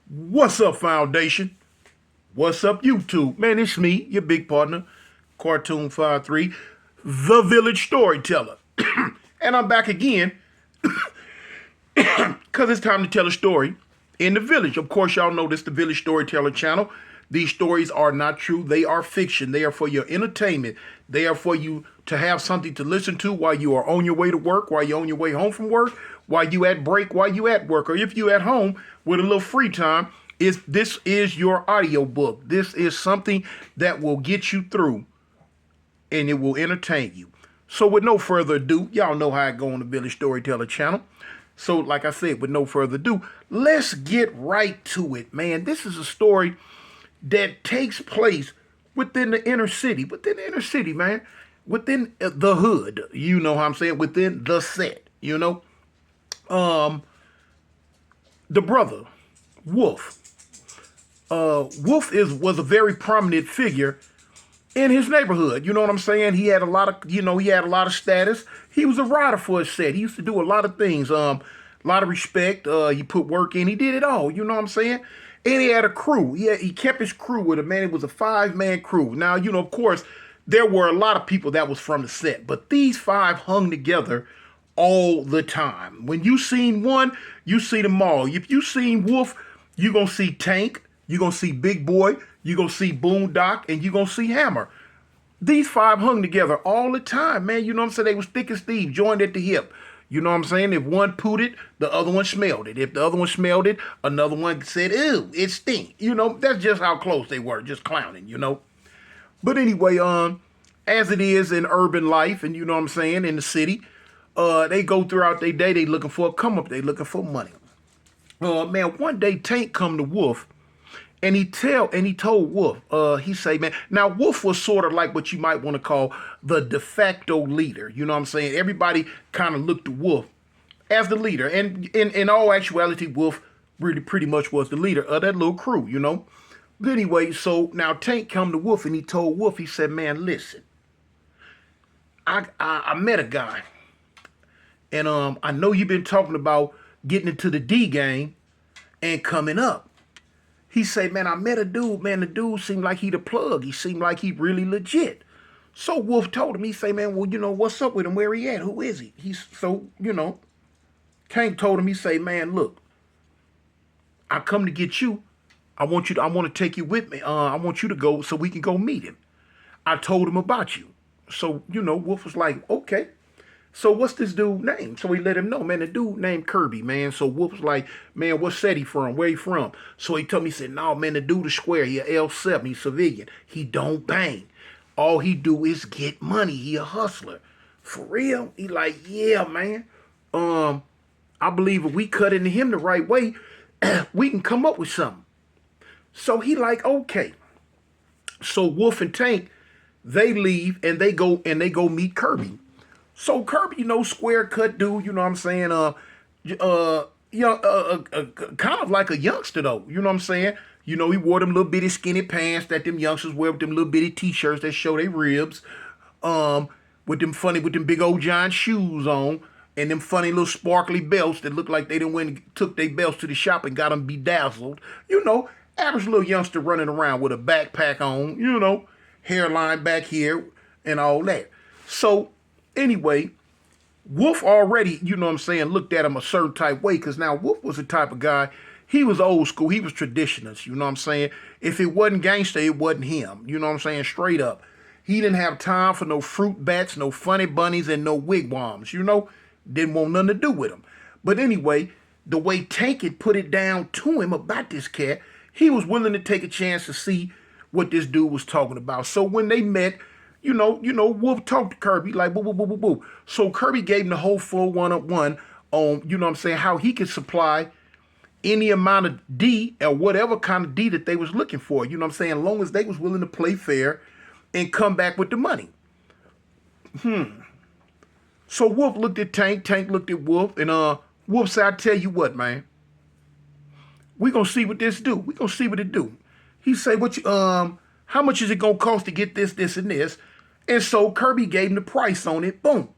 What's up, Foundation? What's up, YouTube? Man, it's me, your big partner, Cartoon 53, the Village Storyteller. And I'm back again because it's time to tell a story in the village. Of course, y'all know this the Village Storyteller channel. These stories are not true. They are fiction. They are for your entertainment. They are for you to have something to listen to while you are on your way to work, while you're on your way home from work, while you at break, while you at work, or if you at home with a little free time. This is your audio book. This is something that will get you through and it will entertain you. So with no further ado, y'all know how I go on the Village Storyteller channel. So like I said, with no further ado, let's get right to it, man. This is a story that takes place within the inner city, man, within the hood. You know how I'm saying? Within the set, Um, the brother, Wolf. Wolf was a very prominent figure in his neighborhood. You know what I'm saying? He had a lot of, he had a lot of status. He was a rider for his set. He used to do a lot of things. A lot of respect. He put work in. He did it all. You know what I'm saying? And he had a crew. He kept his crew with him, man. It was a 5-man crew. Now, of course, there were a lot of people that was from the set, but these 5 hung together all the time. When you seen one, you see them all. If you seen Wolf, you gonna see Tank, you gonna see Big Boy, you gonna see Boondock, and you gonna see Hammer. These 5 hung together all the time, man. You know what I'm saying? They was thick as Steve, joined at the hip. You know what I'm saying? If one pooted, the other one smelled it. If the other one smelled it, another one said, ew, it stink. That's just how close they were, just clowning. But anyway, as it is in urban life and you know what I'm saying, in the city, they go throughout their day, they looking for a come up, they looking for money. Man, one day Tank come to Wolf and he told Wolf, he say, man, now Wolf was sort of like what you might want to call the de facto leader. You know what I'm saying? Everybody kind of looked to Wolf as the leader. And in all actuality, Wolf really pretty much was the leader of that little crew. But anyway, so now Tank come to Wolf and he told Wolf, he said, man, listen, I met a guy. And I know you've been talking about getting into the D game and coming up. He say, man, I met a dude, man. The dude seemed like he the plug. He seemed like he really legit. So Wolf told him, he say, man, well, what's up with him? Where he at? Who is he? Tank told him, he say, man, look, I come to get you. I want to take you with me. I want you to go so we can go meet him. I told him about you. So, Wolf was like, okay. So what's this dude name? So he let him know, man, the dude named Kirby, man. So Wolf was like, man, what set he from? Where he from? So he told me, he said, no, man, the dude is square. He a L7. He's civilian. He don't bang. All he do is get money. He a hustler. For real? He like, yeah, man. I believe if we cut into him the right way, we can come up with something. So he like, okay. So Wolf and Tank, they leave and they go meet Kirby. So Kirby, square cut dude, you know what I'm saying? Kind of like a youngster though, you know what I'm saying? He wore them little bitty skinny pants that them youngsters wear with them little bitty t-shirts that show their ribs, with them big old giant shoes on, and them funny little sparkly belts that look like they done went and took their belts to the shop and got them bedazzled. Average little youngster running around with a backpack on, hairline back here and all that. So anyway, Wolf already, looked at him a certain type way because now Wolf was the type of guy, he was old school, he was traditionalist, you know what I'm saying? If it wasn't gangster, it wasn't him, you know what I'm saying? Straight up. He didn't have time for no fruit bats, no funny bunnies, and no wigwams, Didn't want nothing to do with him. But anyway, the way Tank had put it down to him about this cat, he was willing to take a chance to see what this dude was talking about. So when they met, Wolf talked to Kirby like boo, boo, boo, boo, boo. So Kirby gave him the whole full one-on-one on, how he could supply any amount of D or whatever kind of D that they was looking for. As long as they was willing to play fair and come back with the money. So Wolf looked at Tank, Tank looked at Wolf, and Wolf said, I tell you what, man. We gonna see what this do. We gonna see what it do. He say, how much is it gonna cost to get this, this, and this? And so Kirby gave him the price on it. Boom.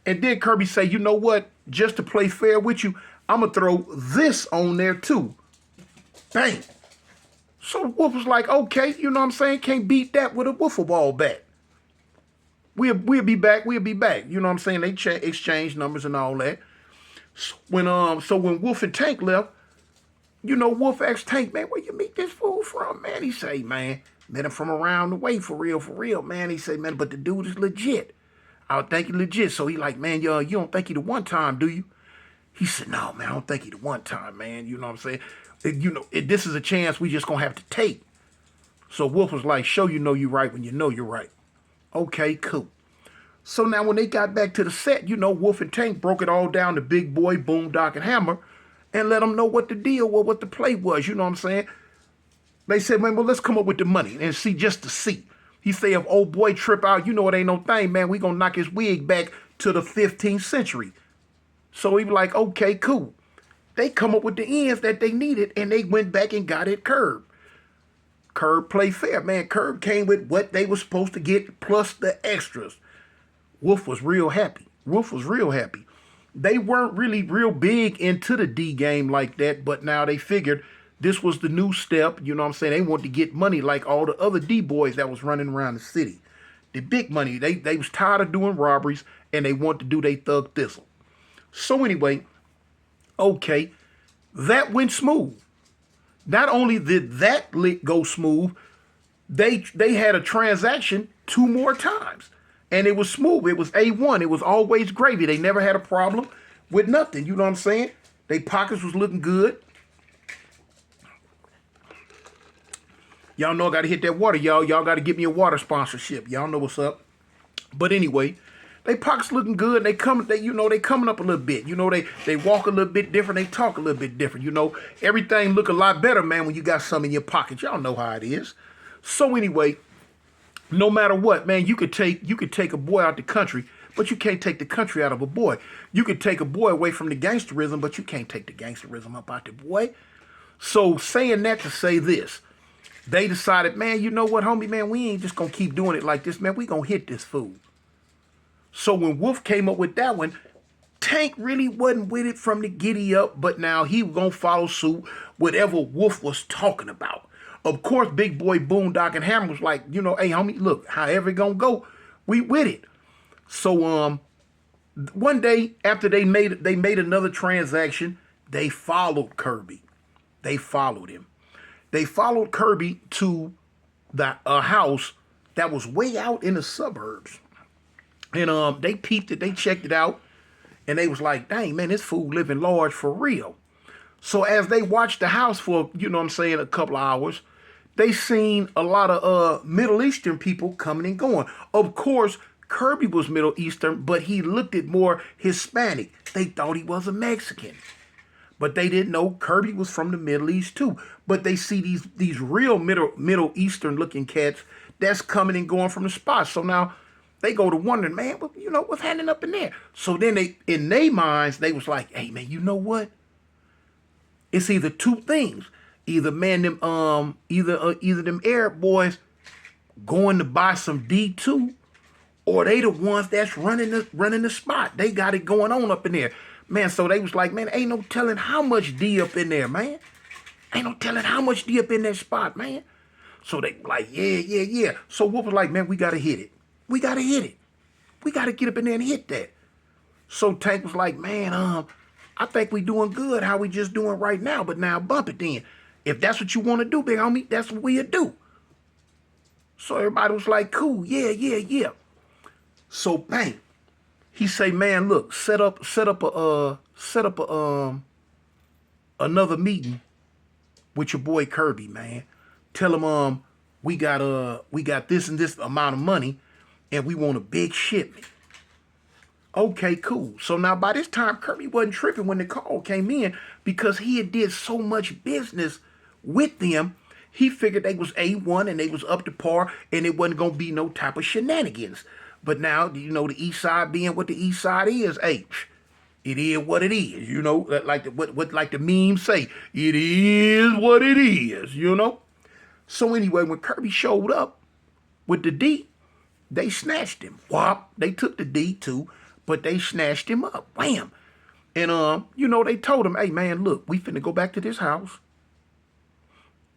And then Kirby say, you know what? Just to play fair with you, I'm going to throw this on there too. Bang. So Wolf was like, okay, you know what I'm saying? Can't beat that with a wiffle ball bat. We'll be back. We'll be back. You know what I'm saying? They exchange numbers and all that. So when Wolf and Tank left, you know, Wolf asked Tank, man, where you meet this fool from, man? He say, man, met him from around the way, for real, man. He say, man, but the dude is legit. I would think he legit. So he like, man, you don't think he the one time, do you? He said, no, man, I don't think he the one time, man. You know what I'm saying? This is a chance we just gonna have to take. So Wolf was like, show you know you right when you know you're right. Okay, cool. So now when they got back to the set, you know, Wolf and Tank broke it all down to Big Boy, Boom, Doc, and Hammer and let them know what the deal was, what the play was, you know what I'm saying? They said, man, well, let's come up with the money and see just to see. He say, if old boy trip out, you know it ain't no thing, man. We gonna knock his wig back to the 15th century. So he was like, okay, cool. They come up with the ends that they needed and they went back and got it Curb. Curb played fair, man. Curb came with what they were supposed to get plus the extras. Wolf was real happy. They weren't really real big into the D game like that, but now they figured this was the new step. You know what I'm saying? They wanted to get money like all the other D boys that was running around the city. The big money. They was tired of doing robberies and they wanted to do their thug thistle. So anyway, okay, that went smooth. Not only did that lick go smooth, they had a transaction 2 more times. And it was smooth. It was A1. It was always gravy. They never had a problem with nothing. You know what I'm saying? Their pockets was looking good. Y'all know I got to hit that water, y'all. Y'all got to give me a water sponsorship. Y'all know what's up. But anyway, they pockets looking good. They coming up a little bit. You know, they walk a little bit different. They talk a little bit different. You know, everything look a lot better, man, when you got some in your pocket. Y'all know how it is. So anyway, no matter what, man, you could take a boy out the country, but you can't take the country out of a boy. You could take a boy away from the gangsterism, but you can't take the gangsterism up out the boy. So saying that to say this, they decided, man, you know what, homie, man, we ain't just gonna keep doing it like this, man. We gonna hit this fool. So when Wolf came up with that one, Tank really wasn't with it from the giddy up, but now he was gonna follow suit whatever Wolf was talking about. Of course, Big Boy, Boom, Doc, and Hammer was like, you know, hey, homie, look, however it gonna go, we with it. So one day after they made another transaction, they followed Kirby. They followed him. They followed Kirby to a house that was way out in the suburbs. And they peeped it, they checked it out, and they was like, dang, man, this fool living large for real. So as they watched the house for, you know what I'm saying, a couple of hours, they seen a lot of Middle Eastern people coming and going. Of course, Kirby was Middle Eastern, but he looked at more Hispanic. They thought he was a Mexican. But they didn't know Kirby was from the Middle East too. But they see these real Middle Eastern looking cats that's coming and going from the spot. So now they go to wondering, man, you know, what's happening up in there? So then in their minds, they was like, hey man, you know what? It's either 2 things. Either them Arab boys going to buy some D2, or they the ones that's running the spot. They got it going on up in there. Man, so they was like, man, ain't no telling how much D up in there, man. Ain't no telling how much D up in that spot, man. So they like, yeah. So Wolf was like, man, we gotta hit it. We gotta hit it. We gotta get up in there and hit that. So Tank was like, man, I think we doing good how we just doing right now, but now bump it then. If that's what you want to do, big homie, that's what we'll do. So everybody was like, cool, yeah. So bang, he say, man, look, set up another meeting with your boy Kirby, man. Tell him we got this and this amount of money, and we want a big shipment. Okay, cool. So now by this time, Kirby wasn't tripping when the call came in because he had did so much business with them. He figured they was A1 and they was up to par and it wasn't going to be no type of shenanigans. But now, you know, the East Side being what the East Side is, it is what it is, you know, like the memes say, it is what it is, you know. So anyway, when Kirby showed up with the D, they snatched him. Whop, they took the D too, but they snatched him up. Wham. And, you know, they told him, hey, man, look, we finna go back to this house.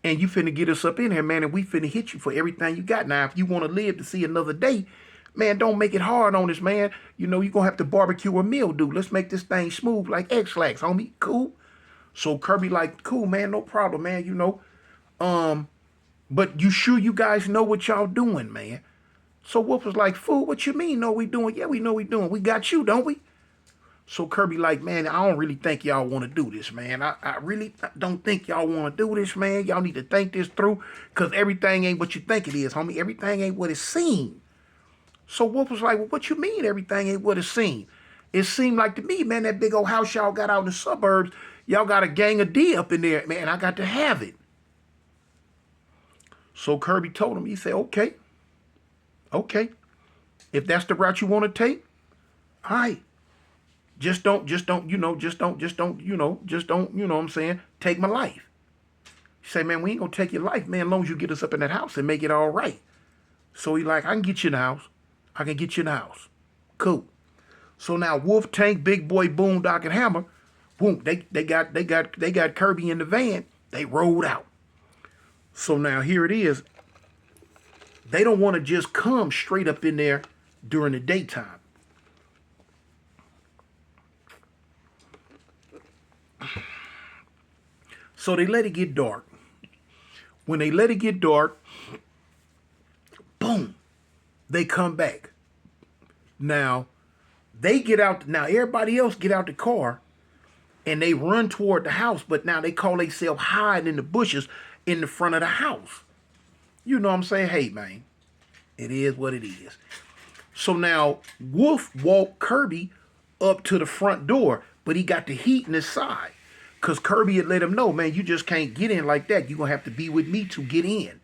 And you finna get us up in here, man, and we finna hit you for everything you got. Now, if you want to live to see another day, man, don't make it hard on us, man. You know, you're going to have to barbecue a meal, dude. Let's make this thing smooth like X-Lax, homie. Cool. So Kirby like, cool, man, no problem, man, you know. But you sure you guys know what y'all doing, man? So Wolf was like, fool, what you mean know we doing? Yeah, we know we doing. We got you, don't we? So Kirby like, man, I don't really think y'all want to do this, man. I really don't think y'all want to do this, man. Y'all need to think this through, because everything ain't what you think it is, homie. Everything ain't what it seems. So Wolf was like, well, what you mean everything ain't what it seemed? It seemed like to me, man, that big old house y'all got out in the suburbs, y'all got a gang of D up in there, man. I got to have it. So Kirby told him, he said, okay. If that's the route you want to take, all right. Just don't, you know what I'm saying, take my life. He say, man, we ain't gonna take your life, man, as long as you get us up in that house and make it all right. So he like, I can get you in the house. Cool. So now Wolf, Tank, Big Boy, Boondock, and Hammer, boom, they got Kirby in the van. They rolled out. So now here it is. They don't want to just come straight up in there during the daytime. So they let it get dark. When they let it get dark, boom, they come back. Now, they get out. Now, everybody else get out the car, and they run toward the house, but now they call themselves hiding in the bushes in the front of the house. You know what I'm saying? Hey, man, it is what it is. So now, Wolf walked Kirby up to the front door, but he got the heat in his side. Because Kirby had let him know, man, you just can't get in like that. You're going to have to be with me to get in.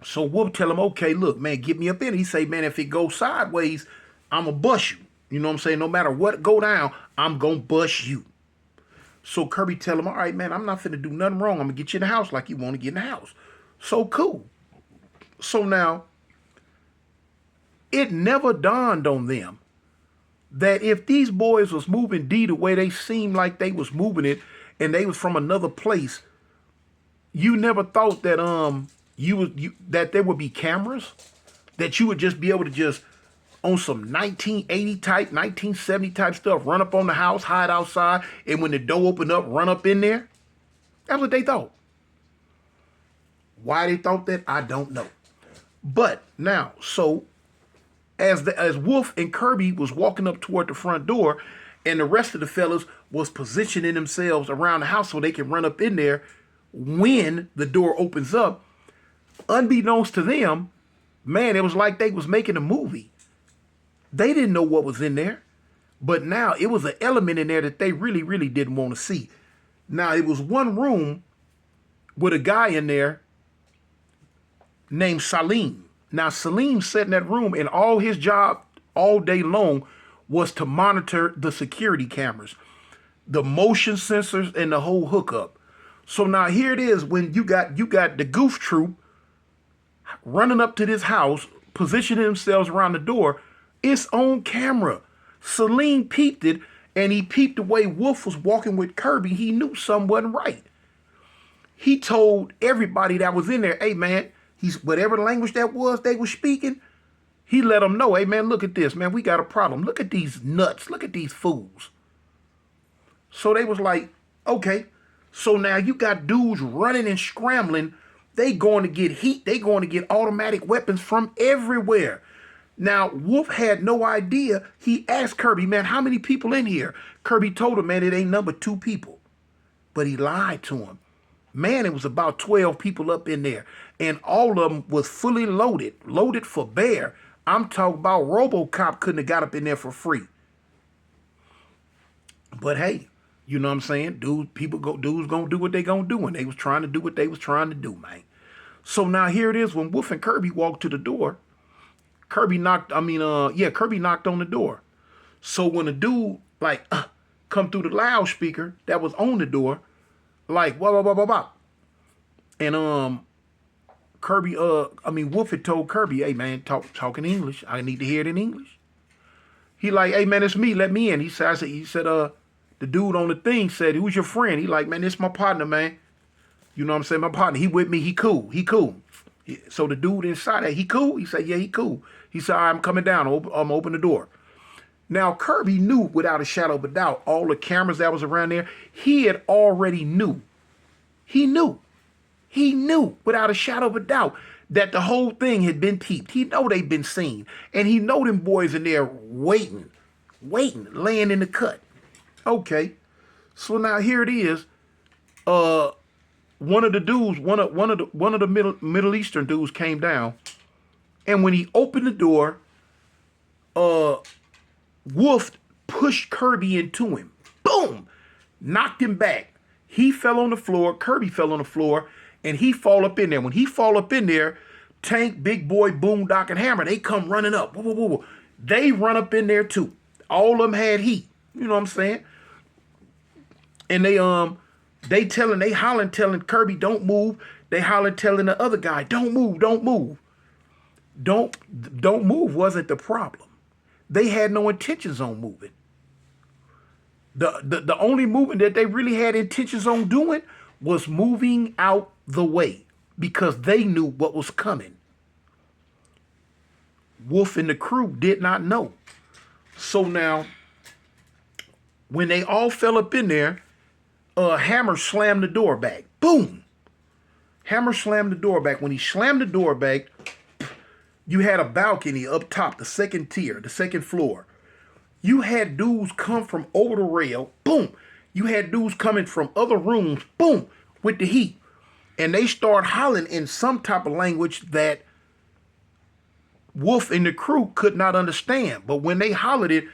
So Wolf tell him, okay, look, man, get me up in. He say, man, if it goes sideways, I'm going to bust you. You know what I'm saying? No matter what go down, I'm going to bust you. So Kirby tell him, all right, man, I'm not finna do nothing wrong. I'm going to get you in the house like you want to get in the house. So cool. So now, it never dawned on them that if these boys was moving D the way they seemed like they was moving it, and they was from another place, you never thought that that there would be cameras, that you would just be able to just on some 1980 type, 1970 type stuff, run up on the house, hide outside, and when the door opened up, run up in there. That's what they thought. Why they thought that, I don't know. But now, so as Wolf and Kirby was walking up toward the front door, and the rest of the fellas was positioning themselves around the house so they can run up in there when the door opens up, unbeknownst to them, man, it was like they was making a movie. They didn't know what was in there, but now it was an element in there that they really, really didn't want to see. Now, it was one room with a guy in there named Salim. Now, Salim sat in that room, and all his job all day long was to monitor the security cameras, the motion sensors, and the whole hookup. So now here it is, when you got the goof troop running up to this house, positioning themselves around the door. It's on camera. Salim peeped it, and he peeped the way Wolf was walking with Kirby. He knew something wasn't right. He told everybody that was in there, hey, man, whatever language that was they were speaking, he let them know, hey, man, look at this, man, we got a problem. Look at these nuts. Look at these fools. So they was like, okay. So now you got dudes running and scrambling. They going to get heat. They going to get automatic weapons from everywhere. Now, Wolf had no idea. He asked Kirby, man, how many people in here? Kirby told him, man, it ain't number 2 people. But he lied to him. Man, it was about 12 people up in there. And all of them was fully loaded for bear. I'm talking about RoboCop couldn't have got up in there for free. But hey, you know what I'm saying? Dudes gonna do what they gonna do, and they was trying to do what they was trying to do, man. So now here it is, when Wolf and Kirby walked to the door, Kirby knocked on the door. So when the dude come through the loudspeaker that was on the door, like wah. And Wolf had told Kirby, hey man, talk in English. I need to hear it in English. He like, hey man, it's me, let me in. He said, the dude on the thing said, who's your friend? He like, man, this my partner, man. You know what I'm saying? My partner, he with me, he cool, he cool. So the dude inside that, he cool? He said, yeah, he cool. He said, all right, I'm coming down, I'm open the door. Now, Kirby knew without a shadow of a doubt, all the cameras that was around there, he had already knew. He knew. He knew without a shadow of a doubt that the whole thing had been peeped. He know they'd been seen. And he know them boys in there waiting, laying in the cut. Okay. So now here it is. One of the dudes, one of the Middle Eastern dudes came down. And when he opened the door, Wolf pushed Kirby into him. Boom! Knocked him back. He fell on the floor. Kirby fell on the floor. And he fall up in there. When he fall up in there, Tank, Big Boy, Boondock, and Hammer, they come running up. Woo, woo, woo, woo. They run up in there too. All of them had heat. You know what I'm saying? And they hollering, telling Kirby, don't move. They hollering, telling the other guy, don't move, don't move. Don't move wasn't the problem. They had no intentions on moving. The only movement that they really had intentions on doing was moving out the way because they knew what was coming. Wolf and the crew did not know. So now, when they all fell up in there, Hammer slammed the door back. Boom! Hammer slammed the door back. When he slammed the door back, you had a balcony up top, the second tier, the second floor. You had dudes come from over the rail. Boom! You had dudes coming from other rooms. Boom! With the heat. And they start hollering in some type of language that Wolf and the crew could not understand. But when they hollered it,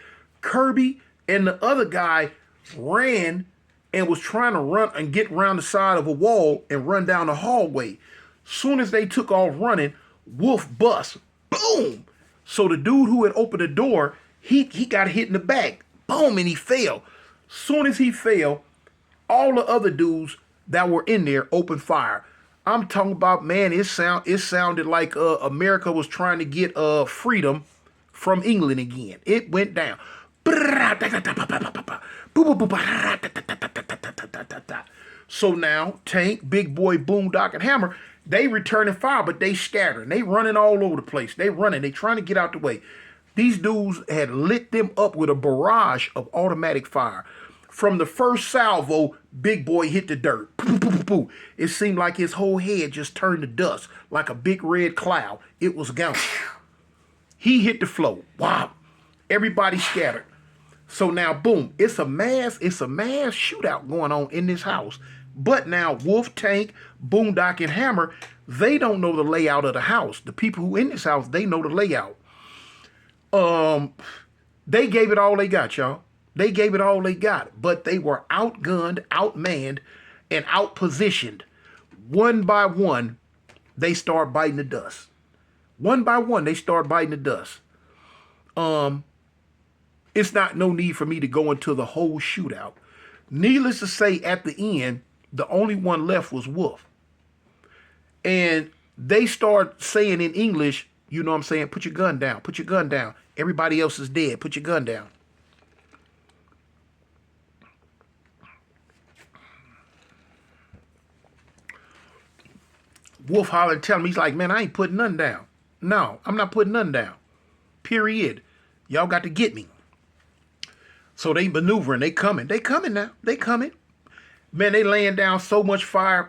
Kirby and the other guy ran and was trying to run and get around the side of a wall and run down the hallway. Soon as they took off running, Wolf bust. Boom! So the dude who had opened the door, he got hit in the back. Boom! And he fell. Soon as he fell, all the other dudes that were in there opened fire. I'm talking about, man, it sounded like America was trying to get freedom from England again. It went down. So now, Tank, Big Boy, Boondock, and Hammer, they returning fire, but they scattering. They running all over the place. They running. They trying to get out the way. These dudes had lit them up with a barrage of automatic fire. From the first salvo, Big Boy hit the dirt. It seemed like his whole head just turned to dust, like a big red cloud. It was gone. He hit the floor. Wow. Everybody scattered. So now, boom, it's a mass shootout going on in this house. But now Wolf, Tank, Boondock, and Hammer, they don't know the layout of the house. The people who in this house, they know the layout. They gave it all they got, y'all. They gave it all they got, but they were outgunned, outmanned, and outpositioned. One by one, they start biting the dust. One by one, they start biting the dust. It's not no need for me to go into the whole shootout. Needless to say, at the end, the only one left was Wolf. And they start saying in English, you know what I'm saying, put your gun down, put your gun down. Everybody else is dead, put your gun down. Wolf hollered, telling me, he's like, man, I ain't putting nothing down. No, I'm not putting nothing down. Period. Y'all got to get me. So they maneuvering, they coming. They coming now. They coming. Man, they laying down so much fire.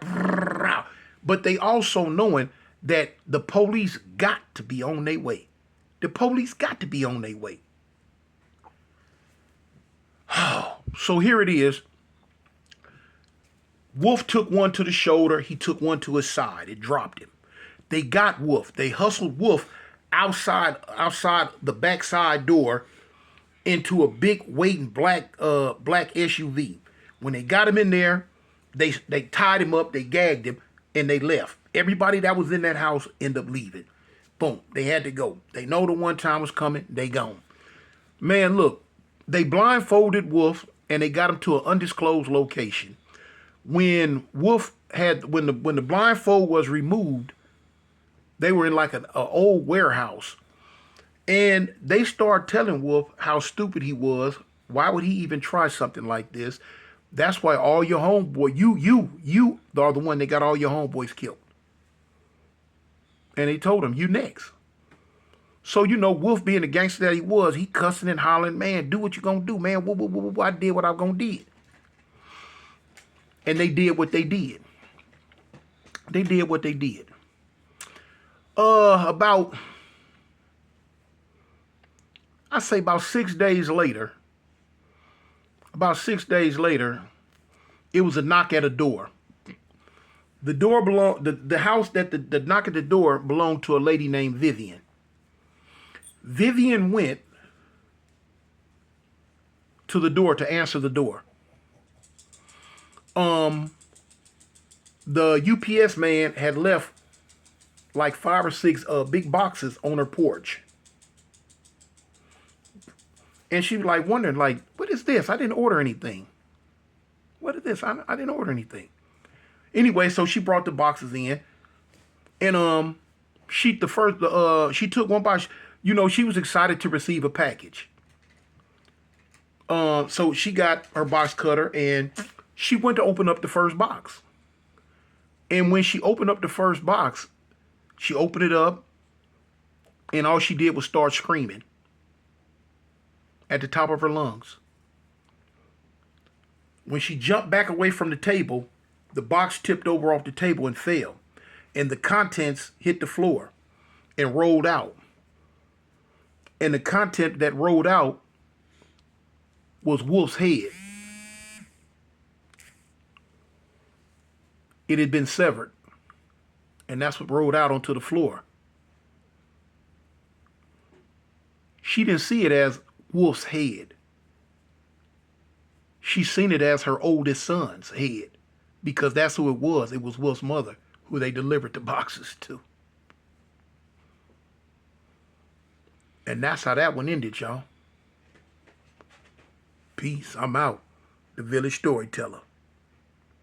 But they also knowing that the police got to be on their way. The police got to be on their way. So here it is. Wolf took one to the shoulder. He took one to his side. It dropped him. They got Wolf. They hustled Wolf outside the backside door into a big waiting black SUV. When they got him in there, they tied him up, they gagged him, and they left. Everybody that was in that house ended up leaving. Boom. They had to go. They know the one time was coming. They gone. Man, look. They blindfolded Wolf, and they got him to an undisclosed location. When the blindfold was removed, they were in like an old warehouse. And they started telling Wolf how stupid he was. Why would he even try something like this? That's why all your homeboy, you are the one that got all your homeboys killed. And they told him, you next. So, Wolf being the gangster that he was, he cussing and hollering, man, do what you gonna do, man. I did what I'm gonna do. And they did what they did. They did what they did. About, I say about 6 days later, it was a knock at a door. The door belonged, the house that the knock at the door belonged to a lady named Vivian. Vivian went to the door to answer the door. The UPS man had left like 5 or 6 big boxes on her porch. And she was like wondering, like, what is this? I didn't order anything. What is this? I didn't order anything. Anyway, so she brought the boxes in, and she took one box. She was excited to receive a package. So she got her box cutter and she went to open up the first box. And when she opened up the first box, she opened it up, and all she did was start screaming at the top of her lungs. When she jumped back away from the table, the box tipped over off the table and fell, and the contents hit the floor and rolled out. And the content that rolled out was Wolf's head. It had been severed, and that's what rolled out onto the floor. She didn't see it as Wolf's head. She seen it as her oldest son's head, because that's who it was. It was Wolf's mother who they delivered the boxes to. And that's how that one ended, y'all. Peace. I'm out. The Village Storyteller.